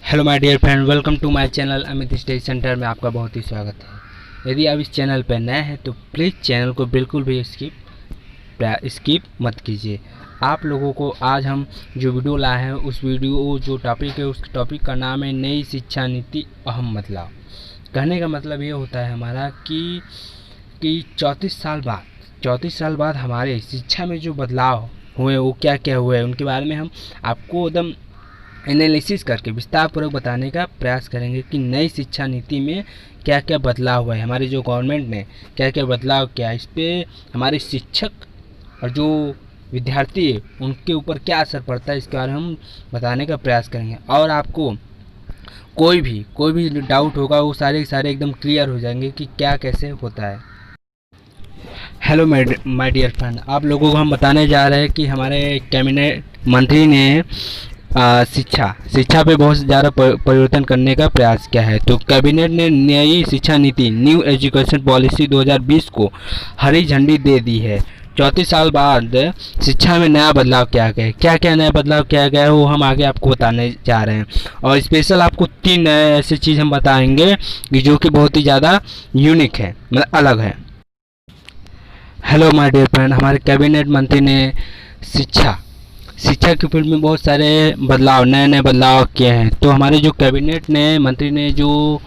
Hello my dear friend, welcome to my channel Amit study centre में आपका बहुत ही स्वागत है। यदि आप इस चैनल पर नए हैं तो प्लीज़ चैनल को बिल्कुल भी स्किप मत कीजिए। आप लोगों को आज हम जो वीडियो लाए हैं उस वीडियो जो टॉपिक है उस टॉपिक का नाम है नई शिक्षा नीति अहम बदलाव। कहने का मतलब ये होता है हमारा कि 34 साल बाद हमारे शिक्षा में जो बदलाव हुए वो क्या क्या हुए उनके बारे में हम आपको एकदम एनालिसिस करके विस्तारपूर्वक बताने का प्रयास करेंगे कि नई शिक्षा नीति में क्या क्या बदलाव हुआ है, हमारी जो गवर्नमेंट ने क्या क्या बदलाव किया, इस पर हमारे शिक्षक और जो विद्यार्थी है उनके ऊपर क्या असर पड़ता है, इसके बारे में हम बताने का प्रयास करेंगे। और आपको कोई भी डाउट होगा वो सारे एकदम क्लियर हो जाएंगे कि क्या कैसे होता है। हेलो माय डियर फ्रेंड, आप लोगों को हम बताने जा रहे हैं कि हमारे कैबिनेट मंत्री ने शिक्षा पे बहुत ज़्यादा परिवर्तन करने का प्रयास किया है। तो कैबिनेट ने नई शिक्षा नीति न्यू एजुकेशन पॉलिसी 2020 को हरी झंडी दे दी है। 34 साल बाद शिक्षा में नया बदलाव किया गया है। क्या क्या नया बदलाव किया गया है वो हम आगे आपको बताने जा रहे हैं। और स्पेशल आपको 3 नए ऐसे चीज़ हम बताएंगे कि जो कि बहुत ही ज़्यादा यूनिक है, मतलब अलग है। हेलो माय डियर फ्रेंड, हमारे कैबिनेट मंत्री ने शिक्षा के फील्ड में बहुत सारे नए बदलाव किए हैं। तो हमारे जो कैबिनेट ने मंत्री ने जो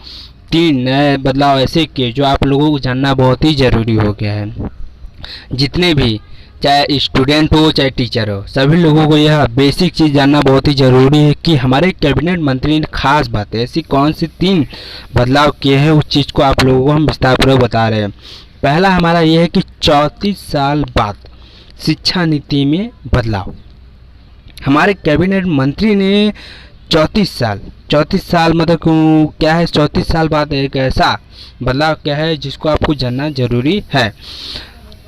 3 नए बदलाव ऐसे किए जो आप लोगों को जानना बहुत ही ज़रूरी हो गया है। जितने भी चाहे स्टूडेंट हो चाहे टीचर हो, सभी लोगों को यह बेसिक चीज़ जानना बहुत ही ज़रूरी है कि हमारे कैबिनेट मंत्री ने खास बातें ऐसी कौन सी 3 बदलाव किए हैं, उस चीज़ को आप लोगों को हम विस्तारपूर्वक बता रहे हैं। पहला हमारा यह है कि 34 साल बाद शिक्षा नीति में बदलाव। हमारे कैबिनेट मंत्री ने 34 साल मतलब क्या है, 34 साल बाद एक ऐसा बदलाव क्या है जिसको आपको जानना जरूरी है।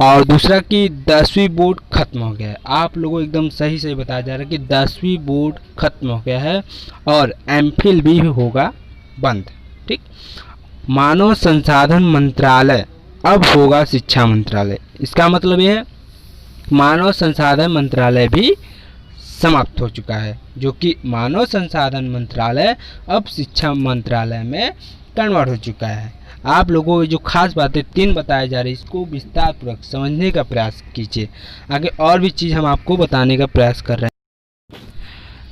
और दूसरा कि 10वीं बोर्ड खत्म हो गया है। आप लोगों को एकदम सही बताया जा रहा है कि 10वीं बोर्ड खत्म हो गया है और एमफिल भी होगा बंद। ठीक, मानव संसाधन मंत्रालय अब होगा शिक्षा मंत्रालय। इसका मतलब यह है मानव संसाधन मंत्रालय भी समाप्त हो चुका है, जो कि मानव संसाधन मंत्रालय अब शिक्षा मंत्रालय में कन्वर्ट हो चुका है। आप लोगों को जो खास बातें 3 बताई जा रही है इसको विस्तारपूर्वक समझने का प्रयास कीजिए। आगे और भी चीज़ हम आपको बताने का प्रयास कर रहे हैं।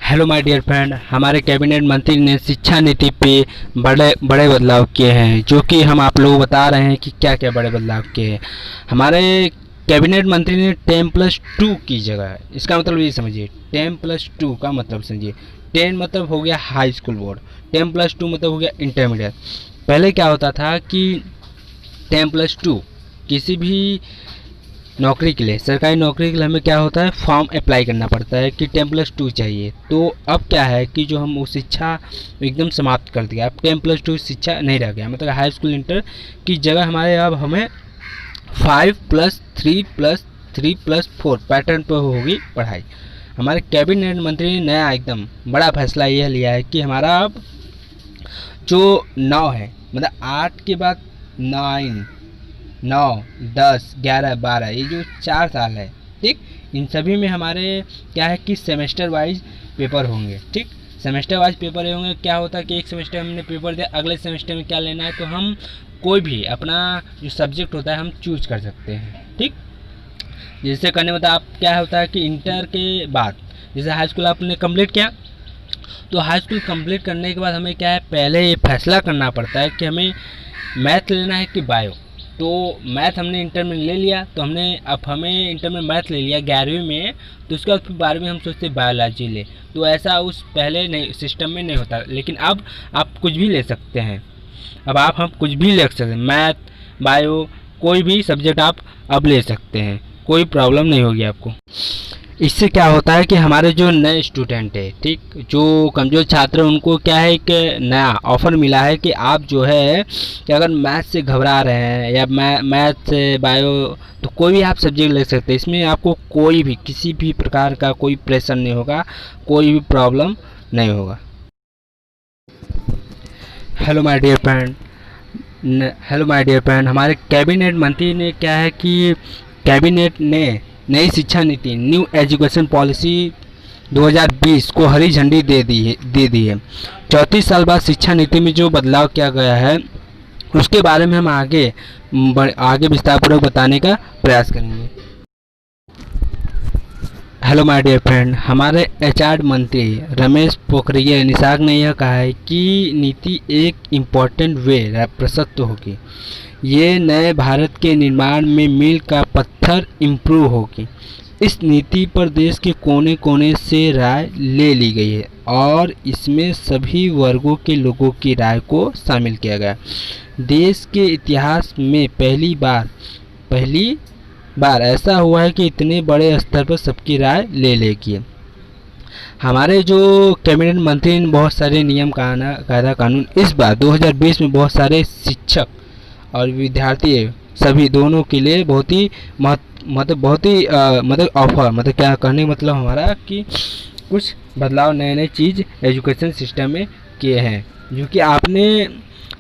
हेलो माय डियर फ्रेंड, हमारे कैबिनेट मंत्री ने शिक्षा नीति पे बड़े बदलाव किए हैं, जो कि हम आप लोगों को बता रहे हैं कि क्या क्या बड़े बदलाव किए हैं। हमारे कैबिनेट मंत्री ने 10+2 की जगह है। इसका मतलब ये समझिए, 10+2 का मतलब समझिए। 10 मतलब हो गया हाई स्कूल बोर्ड, 10+2 मतलब हो गया इंटरमीडिएट। पहले क्या होता था कि 10+2 किसी भी नौकरी के लिए, सरकारी नौकरी के लिए हमें क्या होता है, फॉर्म अप्लाई करना पड़ता है कि 10+2 चाहिए। तो अब क्या है कि जो हम वो शिक्षा एकदम समाप्त कर दिया। अब 10+2 शिक्षा नहीं रह गया, मतलब हाई स्कूल इंटर की जगह हमारे अब हमें 5+3+3+4 पैटर्न पर होगी पढ़ाई। हमारे कैबिनेट मंत्री ने नया एकदम बड़ा फैसला यह लिया है कि हमारा अब जो 9 है, मतलब 8 के बाद 9, 10, 11, 12, ये जो 4 साल है, ठीक, इन सभी में हमारे क्या है कि सेमेस्टर वाइज पेपर होंगे। ठीक, सेमेस्टर वाइज पेपर होंगे। क्या होता है कि एक सेमेस्टर हमने पेपर दिया, अगले सेमेस्टर में क्या लेना है तो हम कोई भी अपना जो सब्जेक्ट होता है हम चूज कर सकते हैं। ठीक, जैसे करने मतलब आप क्या होता है कि इंटर के बाद जैसे हाई स्कूल आपने कंप्लीट किया, तो हाई स्कूल कंप्लीट करने के बाद हमें क्या है, पहले ये फैसला करना पड़ता है कि हमें मैथ लेना है कि बायो। तो मैथ हमने इंटर में ले लिया, तो हमें इंटर में मैथ ले लिया 11वीं में, तो उसके बाद फिर 12वीं में हम सोचते बायोलॉजी ले। तो ऐसा उस पहले नहीं सिस्टम में नहीं होता, लेकिन अब आप कुछ भी ले सकते हैं। अब हम कुछ भी ले सकते हैं, मैथ, बायो, कोई भी सब्जेक्ट आप अब ले सकते हैं, कोई प्रॉब्लम नहीं होगी आपको। इससे क्या होता है कि हमारे जो नए स्टूडेंट है, ठीक, जो कमज़ोर छात्र हैं, उनको क्या है एक नया ऑफ़र मिला है कि आप जो है कि अगर मैथ से घबरा रहे हैं या मैथ से बायो, तो कोई भी आप सब्जेक्ट ले सकते हैं। इसमें आपको कोई भी किसी भी प्रकार का कोई प्रेशर नहीं होगा, कोई भी प्रॉब्लम नहीं होगा। हेलो माय डियर फ्रेंड, हमारे कैबिनेट मंत्री ने क्या है कि कैबिनेट ने नई शिक्षा नीति न्यू एजुकेशन पॉलिसी 2020 को हरी झंडी दे दी है। 34 साल बाद शिक्षा नीति में जो बदलाव किया गया है उसके बारे में हम आगे विस्तारपूर्वक बताने का प्रयास करेंगे। हेलो माय डियर फ्रेंड, हमारे एचआर मंत्री रमेश पोखरियाल निशंक ने यह कहा है कि नीति एक इम्पॉर्टेंट वे प्रशस्त होगी। ये नए भारत के निर्माण में मील का पत्थर इम्प्रूव होगी। इस नीति पर देश के कोने कोने से राय ले ली गई है और इसमें सभी वर्गों के लोगों की राय को शामिल किया गया। देश के इतिहास में पहली बार ऐसा हुआ है कि इतने बड़े स्तर पर सबकी राय ले लेगी। हमारे जो कैबिनेट मंत्री ने बहुत सारे नियम कायदा कानून इस बार 2020 में बहुत सारे शिक्षक और विद्यार्थी सभी दोनों के लिए बहुत ही ऑफर क्या कहने का मतलब हमारा कि कुछ बदलाव नए चीज़ एजुकेशन सिस्टम में किए हैं, जो कि आपने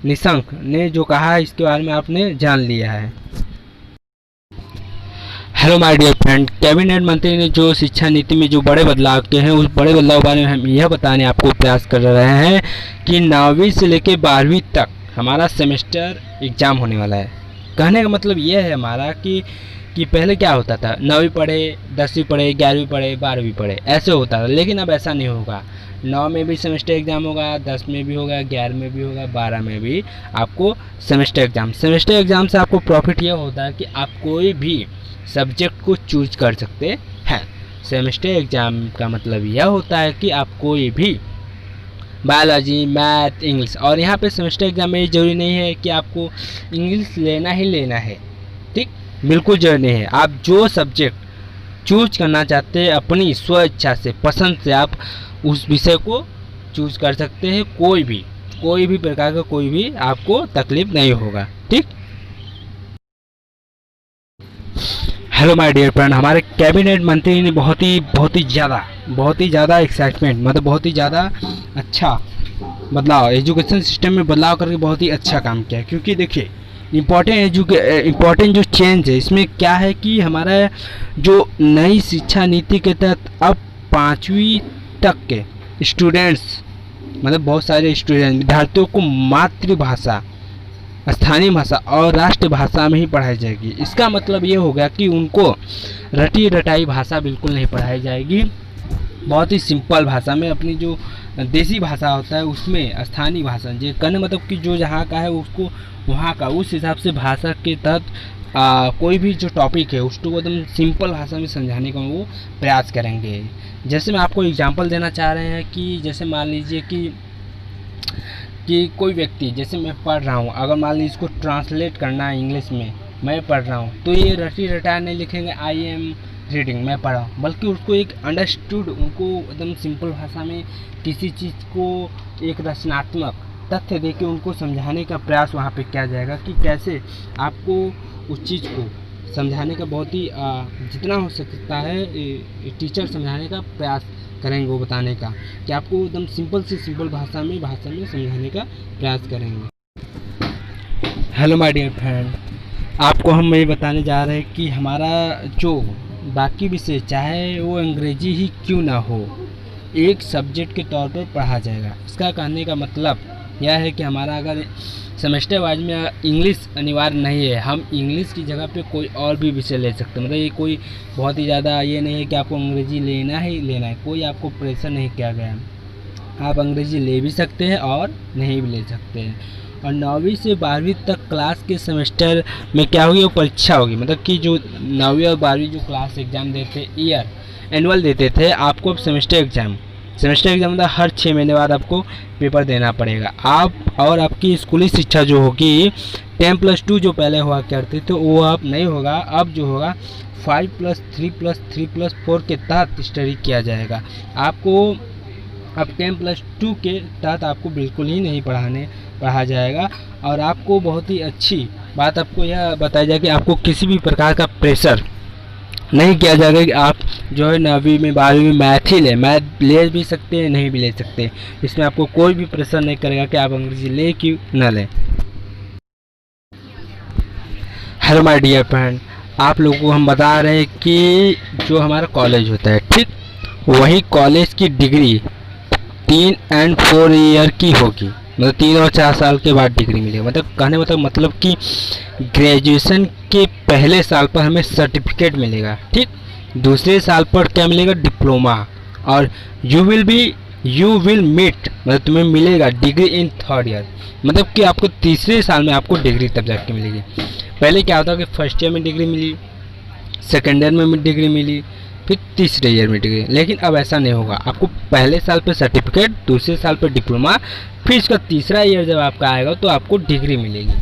निशंक ने जो कहा है इसके बारे में आपने जान लिया है। Hello my dear friend, cabinet मंत्री ने जो शिक्षा नीति में जो बड़े बदलाव किए हैं उस बड़े बदलाव के बारे में हम यह बताने आपको प्रयास कर रहे हैं कि 9वीं से लेकर 12वीं तक हमारा सेमेस्टर एग्ज़ाम होने वाला है। कहने का मतलब यह है हमारा कि पहले क्या होता था, 9वीं पढ़े, 10वीं पढ़े, 11वीं पढ़े, 12वीं पढ़े, ऐसे होता था। लेकिन अब ऐसा नहीं होगा। 9 में भी सेमेस्टर एग्ज़ाम होगा, 10 में भी होगा, 11 में भी होगा, 12 में भी आपको सेमेस्टर एग्ज़ाम से आपको प्रॉफिट यह होता है कि आप कोई भी सब्जेक्ट को चूज कर सकते हैं। सेमेस्टर एग्ज़ाम का मतलब यह होता है कि आप कोई भी बायोलॉजी, मैथ, इंग्लिश, और यहाँ पे सेमेस्टर एग्ज़ाम में ज़रूरी नहीं है कि आपको इंग्लिश लेना ही लेना है, ठीक, बिल्कुल जरूरी नहीं है। आप जो सब्जेक्ट चूज करना चाहते हैं अपनी स्व इच्छा से, पसंद से आप उस विषय को चूज कर सकते हैं। कोई भी प्रकार का कोई भी आपको तकलीफ नहीं होगा, ठीक। हेलो माय डियर फ्रेंड, हमारे कैबिनेट मंत्री ने बहुत ही ज़्यादा एक्साइटमेंट मतलब बहुत ही ज़्यादा अच्छा बदलाव एजुकेशन सिस्टम में बदलाव करके बहुत ही अच्छा काम किया। क्योंकि देखिए इम्पोर्टेंट जो चेंज है इसमें क्या है कि हमारा जो नई शिक्षा नीति के तहत अब 5वीं तक के स्टूडेंट्स मतलब बहुत सारे विद्यार्थियों को मातृभाषा, स्थानीय भाषा और राष्ट्रभाषा में ही पढ़ाई जाएगी। इसका मतलब ये हो गया कि उनको रटी रटाई भाषा बिल्कुल नहीं पढ़ाई जाएगी। बहुत ही सिंपल भाषा में अपनी जो देसी भाषा होता है उसमें स्थानीय भाषा जो कहने मतलब कि जो जहाँ का है उसको वहाँ का उस हिसाब से भाषा के तहत कोई भी जो टॉपिक है उसको एकदम सिंपल भाषा में समझाने का वो प्रयास करेंगे। जैसे मैं आपको एग्जांपल देना चाह रहे हैं कि जैसे मान लीजिए कि कोई व्यक्ति, जैसे मैं पढ़ रहा हूँ, अगर मान लीजिए इसको ट्रांसलेट करना है इंग्लिश में, मैं पढ़ रहा हूँ, तो ये रटी रटाया नहीं लिखेंगे आई एम रीडिंग मैं पढ़ा हूँ, बल्कि उसको एक अंडरस्टूड, उनको एकदम सिंपल भाषा में किसी चीज़ को एक रचनात्मक तथ्य देके उनको समझाने का प्रयास वहाँ पे किया जाएगा कि कैसे आपको उस चीज़ को समझाने का बहुत ही जितना हो सकता है टीचर समझाने का प्रयास करेंगे, वो बताने का कि आपको एकदम सिंपल से सिंपल भाषा में समझाने का प्रयास करेंगे। हेलो माय डियर फ्रेंड, आपको हम ये बताने जा रहे हैं कि हमारा जो बाकी विषय चाहे वो अंग्रेजी ही क्यों ना हो, एक सब्जेक्ट के तौर पर पढ़ा जाएगा। इसका कहने का मतलब यह है कि हमारा अगर सेमेस्टर वाइज में इंग्लिश अनिवार्य नहीं है, हम इंग्लिश की जगह पे कोई और भी विषय ले सकते हैं। मतलब ये कोई बहुत ही ज़्यादा ये नहीं है कि आपको अंग्रेजी लेना ही लेना है, कोई आपको प्रेशर नहीं किया गया है। आप अंग्रेजी ले भी सकते हैं और नहीं भी ले सकते हैं। और 9वीं से 12वीं तक क्लास के सेमेस्टर में क्या होगी, वो परीक्षा होगी। मतलब कि जो 9वीं और 12वीं जो क्लास एग्ज़ाम देते एनुअल देते थे, आपको अब सेमेस्टर एग्ज़ाम मतलब हर 6 महीने बाद आपको पेपर देना पड़ेगा। आप और आपकी स्कूली शिक्षा जो होगी 10+2 जो पहले हुआ करते थे वो अब नहीं होगा। अब जो होगा 5+3+3+4 के तहत स्टडी किया जाएगा। आपको अब 10+2 के तहत आपको बिल्कुल ही नहीं पढ़ा जाएगा। और आपको बहुत ही अच्छी बात आपको यह बताया जाए कि आपको किसी भी प्रकार का प्रेशर नहीं किया जाएगा कि आप जो है 9वीं में 12वीं में मैथ ही मैथ ले भी सकते हैं, नहीं भी ले सकते। इसमें आपको कोई भी प्रेशर नहीं करेगा कि आप अंग्रेजी ले कि न लें। हेलो माय डियर फ्रेंड, आप लोगों को हम बता रहे हैं कि जो हमारा कॉलेज होता है, ठीक, वही कॉलेज की डिग्री 3 और 4 ईयर की होगी, मतलब 3 और 4 साल के बाद डिग्री मिलेगी। मतलब कहने मतलब कि ग्रेजुएशन के पहले साल पर हमें सर्टिफिकेट मिलेगा, ठीक। दूसरे साल पर क्या मिलेगा, डिप्लोमा। और यू विल मीट, मतलब तुम्हें मिलेगा डिग्री इन 3rd ईयर, मतलब कि आपको तीसरे साल में आपको डिग्री तब जाके मिलेगी। पहले क्या होता कि फर्स्ट ईयर में डिग्री मिली, सेकेंड ईयर में डिग्री मिली, फिर तीसरे ईयर में डिग्री। लेकिन अब ऐसा नहीं होगा, आपको पहले साल पे सर्टिफिकेट, दूसरे साल पे डिप्लोमा, फिर इसका तीसरा ईयर जब आपका आएगा तो आपको डिग्री मिलेगी।